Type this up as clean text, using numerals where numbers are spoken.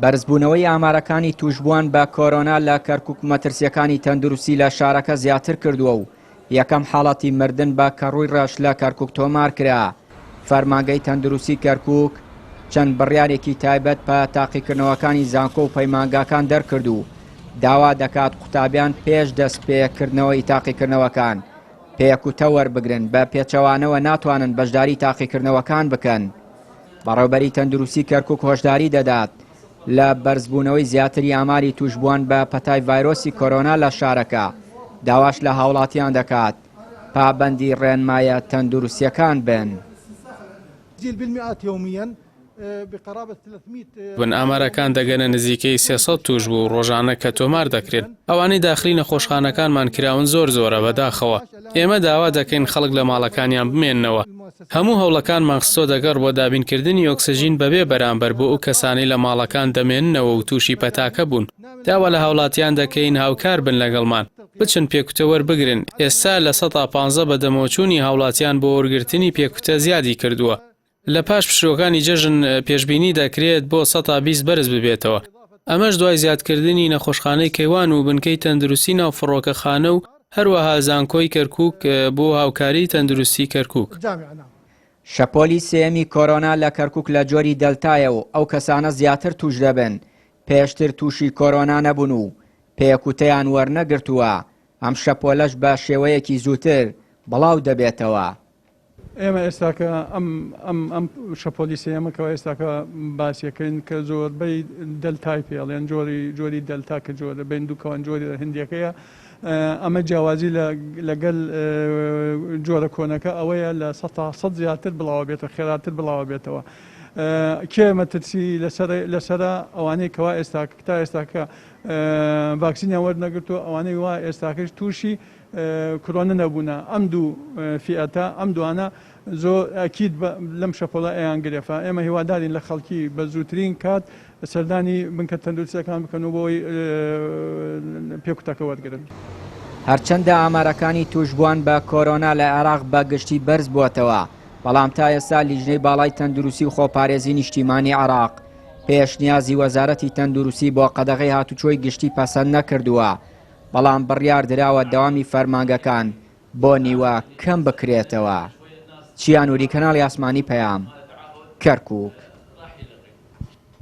بەرزبوونەوەی ئامارەکانی توشبووان بە کۆرۆنا لە کەرکووک مەترسیەکانی تەندروستی لە شارەکە زیاتر کردووە و یەکەم حاڵەتی مردن بە کەڕووی ڕەش لە کەرکووک تۆمار کرا. فەرمانگەی تەندروستی کەرکووک چەند بڕیارێکی تایبەت بە تاقیکردنەوەکانی زانکۆ و پەیمانگاکان دەرکرد و داوا دەکات قوتابیان پێش دەستپێکردنەوەی تاقیکردنەوەکان پێکوتە وەربگرن بە پێچەوانەوە ناتوانن بەشداری تاقیکردنەوەکان بکەن. بەڕێوەبەری تەندروستی کەرکووک هۆشداری دەدات لە بەرزبوونەوەی زیاتری ئاماری توشبووان بە پەتای ڤایرۆسی کۆرۆنا لە شارەکە داواش لە هاوڵاتیان دەکات پابەندی ڕێنمایە تەندروستیەکان بن. بن ئامارەکان دەگەنە نزیکەی 300 توش بوو ڕۆژانە کە تۆمار دەکرێت. ئەوانەی داخلی نەخۆشخانەکانمان کراون زۆرە بەداخەوە. ئێمە داوا دەکەین خەڵک لە ماڵەکانیان بمێننەوە. هەموو هەوڵەکانمان خستۆ دەگەڕ بۆ دابینکردنی ئۆکسجین بەبێ بەرامبەر بۆ ئەو کەسانی لە ماڵەکان دەمێننەوە و تووشی پەتاکە بوون. داوا لە هاوڵاتیان دەکەین هاوکار بن لەگەڵمان بچن پێکوتە وەربگرن. ئێستا لە 115 بە دەمەوچوونی هاوڵاتیان بۆ وەرگرتنی پێکوتە زیادی کردووە. لە پاش پشرۆکانی جەژن پێشبینی دەکرێت بۆ 120 بەرز ببێتەوە. ئەمەش دوای زیادکردنی نەخۆشخانەی کەیوان و بنکەی تەندروستی ناو فڕۆکەخانە و هەروەها زانکۆی کەرکووک بۆ هاوکاری تەندروستی کەرکووک. شەپۆلی سێمی کۆرۆنا لە کەرکووک لە جۆری دەلتایە و ئەو کەسانە زیاتر توش دەبن پێشتر تووشی کۆرۆنا نەبوون و پێکوتەیان وەرنەگرتووە. ئەم شەپۆلەش بە شێوەیەکی زووتر بڵاو دەبێتەوە. ئێمە ئێستاکە ئەم شەپۆلیسی ئێمەکەەوە ئێستاکە باسیەکەین کە زۆربەی دەلتای پێڵێن جۆری دەلتا کە جۆرە بین دووکەوان جۆری هندیەکەیە. ئەمە جیاوازی لەگەل جۆرە کۆنەکە ئەوەیە لە 100 زیاتر بڵاو بێتەوە خێراتر بڵاو بێتەوە. کێ مەترسی لەسرە ئەوانەی کەوا ئێستا ئێستاکە ڤاکسینیان وەرنەگرتووە ئەوانەی وا ئێستاکەش تووشی کۆرۆنا نەبوونە. ئەم دوو فئەتە ئەم دوانە زۆر ئەکید لەم شەپۆڵە ئەیان گرێفە. ئێمە هیوادارین لە خەڵکی بە زووترین کات سەردانی بنکە تەندروستیەکان بکەن و بۆی پێکوتەکە وەرگرن. هەرچەندە ئامارەکانی توشبووان بە کۆرۆنا لە عێراق بە گشتی بەرز بووەتەوە، بەڵام تا ئێستا لیژنەی باڵای تەندروستی و خۆپارێزی نیشتیمانی عێراق پێشنیازی وەزارەتی تەندروستی بۆ قەدەغەی هاتوچۆی گشتی پەسەند نەکردووە، بەڵام بڕیار دراوە دەوامی فەرمانگەکان بۆ نیوە کەم بکرێتەوە. چیانوری کەناڵی ئاسمانی پەیام، کەرکووک.